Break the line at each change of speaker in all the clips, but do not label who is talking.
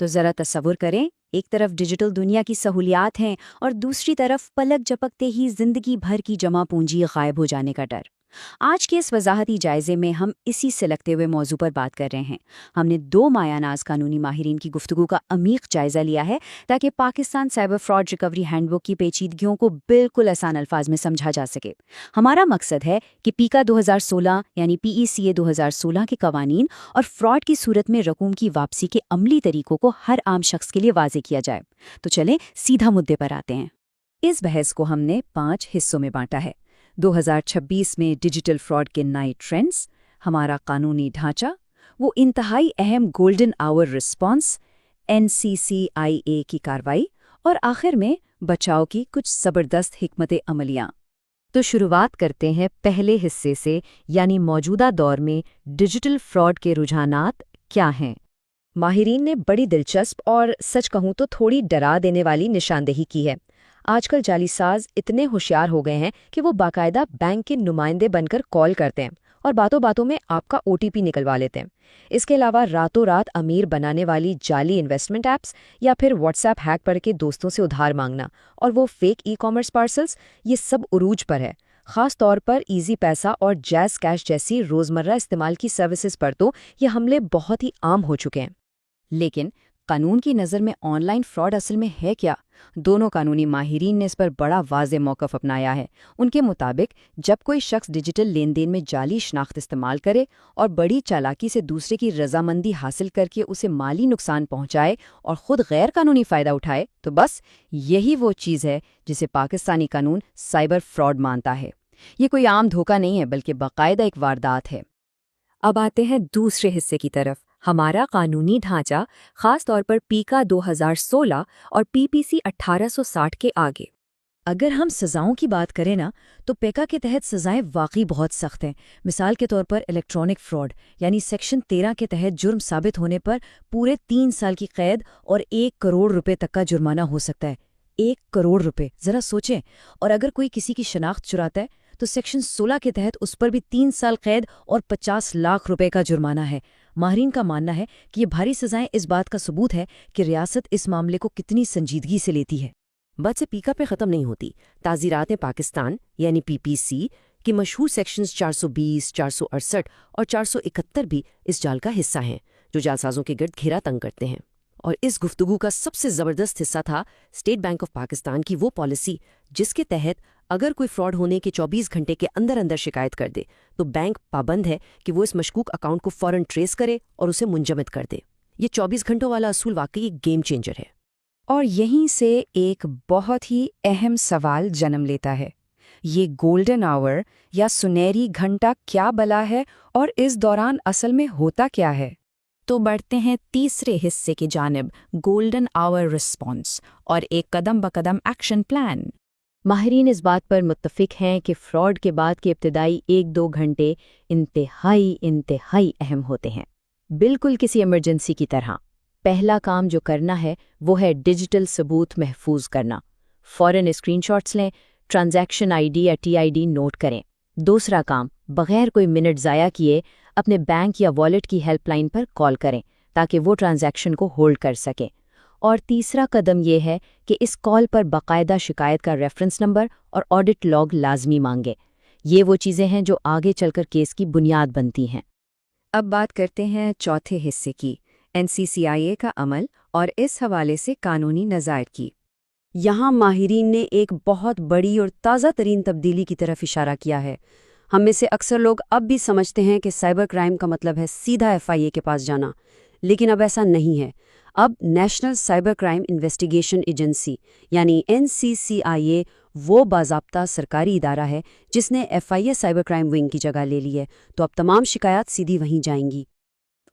تو ذرا تصور کریں، ایک طرف ڈیجیٹل دنیا کی سہولیات ہیں اور دوسری طرف پلک جھپکتے ہی زندگی بھر کی جمع پونجی غائب ہو جانے کا ڈر۔ آج کے اس وضاحتی جائزے میں ہم اسی سے لگتے ہوئے موضوع پر بات کر رہے ہیں۔ ہم نے 2 مایہ ناز قانونی ماہرین کی گفتگو کا عمیق جائزہ لیا ہے تاکہ Pakistan cyber fraud recovery hand book کی پیچیدگیوں کو بالکل آسان الفاظ میں سمجھا جا سکے۔ ہمارا مقصد ہے کہ پیکا 2016 یعنی PECA 2016 کے قوانین اور فراڈ کی صورت میں رقوم کی واپسی کے عملی طریقوں کو ہر عام شخص کے لیے واضح کیا جائے۔ تو چلیں سیدھا مدعے پر آتے ہیں۔ اس بحث کو ہم نے 5 حصوں میں بانٹا ہے۔ 2026 میں ڈیجیٹل فراڈ کے نئے ٹرینڈز، ہمارا قانونی ڈھانچہ، وہ انتہائی اہم گولڈن آور رسپانس، NCCIA کی کارروائی، اور آخر میں بچاؤ کی کچھ زبردست حکمت عملیاں۔ تو شروعات کرتے ہیں پہلے حصے سے، یعنی موجودہ دور میں ڈیجیٹل فراڈ کے رجحانات کیا ہیں۔ ماہرین نے بڑی دلچسپ اور سچ کہوں تو تھوڑی ڈرا دینے والی نشاندہی کی ہے۔ آج کل جعلی ساز اتنے ہوشیار ہو گئے ہیں کہ وہ باقاعدہ بینک کے نمائندے بن کر کال کرتے ہیں اور باتوں باتوں میں آپ کا OTP نکلوا لیتے ہیں۔ اس کے علاوہ راتوں رات امیر بنانے والی جعلی انویسٹمنٹ ایپس یا پھر واٹس ایپ ہیک کر کے دوستوں سے ادھار مانگنا اور وہ فیک ای کامرس پارسلز، یہ سب عروج پر ہے۔ خاص طور پر ایزی پیسہ اور جیز کیش جیسی روزمرہ استعمال کی سروسز پر تو یہ حملے بہت ہی عام ہو چکے ہیں۔ لیکن قانون کی نظر میں آن لائن فراڈ اصل میں ہے کیا؟ دونوں قانونی ماہرین نے اس پر بڑا واضح موقف اپنایا ہے۔ ان کے مطابق جب کوئی شخص ڈیجیٹل لین دین میں جعلی شناخت استعمال کرے اور بڑی چالاکی سے دوسرے کی رضامندی حاصل کر کے اسے مالی نقصان پہنچائے اور خود غیر قانونی فائدہ اٹھائے، تو بس یہی وہ چیز ہے جسے پاکستانی قانون سائبر فراڈ مانتا ہے۔ یہ کوئی عام دھوکہ نہیں ہے بلکہ باقاعدہ ایک واردات ہے۔ اب آتے ہیں دوسرے حصے کی طرف، ہمارا قانونی ڈھانچہ، خاص طور پر پیکا 2016 اور PPC 1860 کے آگے۔ اگر ہم سزاؤں کی بات کریں نا، تو پیکا کے تحت سزائیں واقعی بہت سخت ہیں۔ مثال کے طور پر الیکٹرانک فراڈ یعنی سیکشن 13 کے تحت جرم ثابت ہونے پر پورے 3 سال کی قید اور 1 کروڑ روپے تک کا جرمانہ ہو سکتا ہے۔ 1 کروڑ روپے، ذرا سوچیں۔ اور اگر کوئی کسی کی شناخت چراتا ہے تو سیکشن 16 کے تحت اس پر بھی 3 سال قید اور 50 لاکھ روپے کا جرمانہ ہے۔ ماہرین کا ماننا ہے کہ یہ بھاری سزائیں اس بات کا ثبوت ہے کہ ریاست اس معاملے کو کتنی سنجیدگی سے لیتی ہے۔
بات سے پیکا پہ ختم نہیں ہوتی۔ تعزیرات پاکستان یعنی PPC کی مشہور سیکشنز 420، 468 اور 471 بھی اس جال کا حصہ ہیں، جو جعلسازوں کے گرد گھیرا تنگ کرتے ہیں۔ اور اس گفتگو کا سب سے زبردست حصہ تھا اسٹیٹ بینک آف پاکستان کی وہ پالیسی جس کے تحت اگر کوئی فراڈ ہونے کے 24 گھنٹے کے اندر اندر شکایت کر دے تو بینک پابند ہے کہ وہ اس مشکوک اکاؤنٹ کو فوراً ٹریس کرے اور اسے منجمد کر دے۔ یہ 24 گھنٹوں والا اصول واقعی ایک گیم چینجر ہے۔
اور یہیں سے ایک بہت ہی اہم سوال جنم لیتا ہے، یہ گولڈن آور یا سنہری گھنٹہ کیا بلا ہے اور اس دوران اصل میں ہوتا کیا ہے؟ تو بڑھتے ہیں تیسرے حصے کی جانب، گولڈن آور رسپانس اور ایک قدم بقدم ایکشن پلان۔
ماہرین اس بات پر متفق ہیں کہ فراڈ کے بعد کے ابتدائی 1-2 گھنٹے انتہائی اہم ہوتے ہیں، بالکل کسی ایمرجنسی کی طرح۔ پہلا کام جو کرنا ہے وہ ہے ڈیجیٹل ثبوت محفوظ کرنا۔ فوراً اسکرین شاٹس لیں، ٹرانزیکشن ID یا TID نوٹ کریں۔ دوسرا کام، بغیر کوئی منٹ ضائع کیے اپنے بینک یا والیٹ کی ہیلپ لائن پر کال کریں تاکہ وہ ٹرانزیکشن کو ہولڈ کر سکیں۔ اور تیسرا قدم یہ ہے کہ اس کال پر باقاعدہ شکایت کا ریفرنس نمبر اور آڈٹ لاگ لازمی مانگیں۔ یہ وہ چیزیں ہیں جو آگے چل کر کیس کی بنیاد بنتی ہیں۔
اب بات کرتے ہیں چوتھے حصے کی، NCCIA کا عمل اور اس حوالے سے قانونی نظائر کی۔ یہاں ماہرین نے ایک بہت بڑی اور تازہ ترین تبدیلی کی طرف اشارہ کیا ہے۔ ہم میں سے اکثر لوگ اب بھی سمجھتے ہیں کہ سائبر کرائم کا مطلب ہے سیدھا FIA کے پاس جانا، لیکن اب ایسا نہیں ہے۔ اب national cyber crime investigation agency یعنی NCCIA وہ باضابطہ سرکاری ادارہ ہے جس نے FIA سائبر کرائم ونگ کی جگہ لے لی ہے، تو اب تمام شکایات سیدھی وہیں جائیں گی۔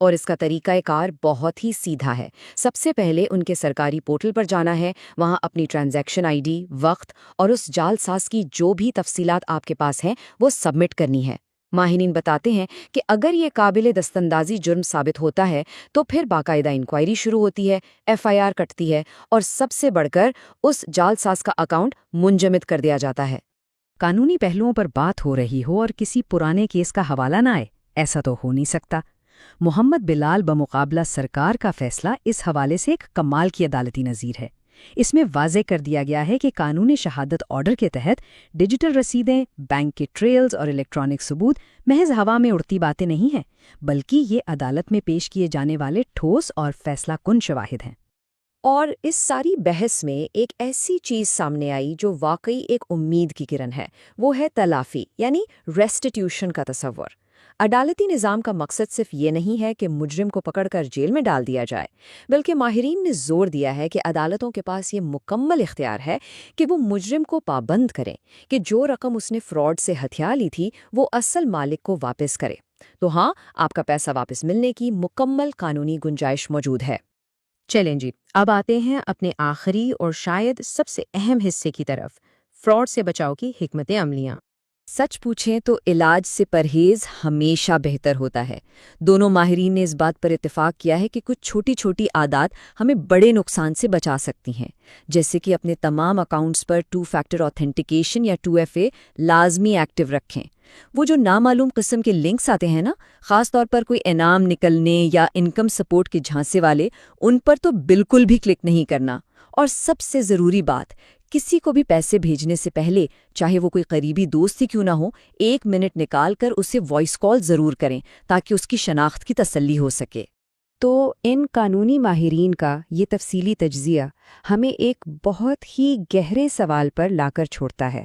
اور اس کا طریقہ کار بہت ہی سیدھا ہے۔ سب سے پہلے ان کے سرکاری پورٹل پر جانا ہے، وہاں اپنی ٹرانزیکشن ID، وقت اور اس جعل ساز کی جو بھی تفصیلات آپ کے پاس ہیں وہ سبمٹ کرنی ہے۔ ماہرین بتاتے ہیں کہ اگر یہ قابل دستاندازی جرم ثابت ہوتا ہے تو پھر باقاعدہ انکوائری شروع ہوتی ہے، FIR کٹتی ہے اور سب سے بڑھ کر اس جعل ساز کا اکاؤنٹ منجمد کر دیا جاتا ہے۔
قانونی پہلوؤں پر بات ہو رہی ہو اور کسی پرانے کیس کا حوالہ نہ آئے، ایسا تو ہو نہیں سکتا۔ محمد بلال بمقابلہ سرکار کا فیصلہ اس حوالے سے ایک کمال کی عدالتی نظیر ہے۔ اس میں واضح کر دیا گیا ہے کہ قانون شہادت آرڈر کے تحت ڈیجیٹل رسیدیں، بینک کے ٹریلز اور الیکٹرانک ثبوت محض ہوا میں اڑتی باتیں نہیں ہیں، بلکہ یہ عدالت میں پیش کیے جانے والے ٹھوس اور فیصلہ کن شواہد ہیں۔
اور اس ساری بحث میں ایک ایسی چیز سامنے آئی جو واقعی ایک امید کی کرن ہے، وہ ہے تلافی یعنی ریسٹیٹیوشن کا تصور۔ عدالتی نظام کا مقصد صرف یہ نہیں ہے کہ مجرم کو پکڑ کر جیل میں ڈال دیا جائے، بلکہ ماہرین نے زور دیا ہے کہ عدالتوں کے پاس یہ مکمل اختیار ہے کہ وہ مجرم کو پابند کریں کہ جو رقم اس نے فراڈ سے ہتھیا لی تھی وہ اصل مالک کو واپس کرے۔ تو ہاں، آپ کا پیسہ واپس ملنے کی مکمل قانونی گنجائش موجود ہے۔
چلیں جی، اب آتے ہیں اپنے آخری اور شاید سب سے اہم حصے کی طرف، فراڈ سے بچاؤ کی حکمت عملیاں۔
سچ پوچھیں تو علاج سے پرہیز ہمیشہ بہتر ہوتا ہے۔ دونوں ماہرین نے اس بات پر اتفاق کیا ہے کہ کچھ چھوٹی چھوٹی عادات ہمیں بڑے نقصان سے بچا سکتی ہیں، جیسے کہ اپنے تمام اکاؤنٹس پر 2 فیکٹر آتھینٹیکیشن یا 2FA لازمی ایکٹیو رکھیں۔ وہ جو نامعلوم قسم کے لنکس آتے ہیں نا، خاص طور پر کوئی انعام نکلنے یا انکم سپورٹ کے جھانسے والے، ان پر تو بالکل بھی کلک نہیں کرنا۔ اور سب سے ضروری بات، کسی کو بھی پیسے بھیجنے سے پہلے، چاہے وہ کوئی قریبی دوست ہی کیوں نہ ہو، 1 منٹ نکال کر اسے وائس کال ضرور کریں تاکہ اس کی شناخت کی تسلی ہو سکے۔
تو ان قانونی ماہرین کا یہ تفصیلی تجزیہ ہمیں ایک بہت ہی گہرے سوال پر لا کر چھوڑتا ہے۔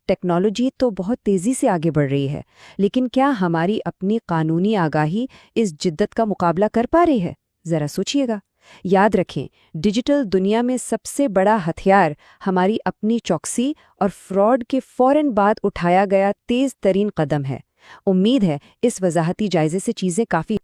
ٹیکنالوجی تو بہت تیزی سے آگے بڑھ رہی ہے، لیکن کیا ہماری اپنی قانونی آگاہی اس جدت کا مقابلہ کر پا رہی ہے؟ ذرا سوچیے گا۔ یاد رکھیں، ڈیجیٹل دنیا میں سب سے بڑا ہتھیار ہماری اپنی چوکسی اور فراڈ کے فوراً بعد اٹھایا گیا تیز ترین قدم ہے۔ امید ہے اس وضاحتی جائزے سے چیزیں کافی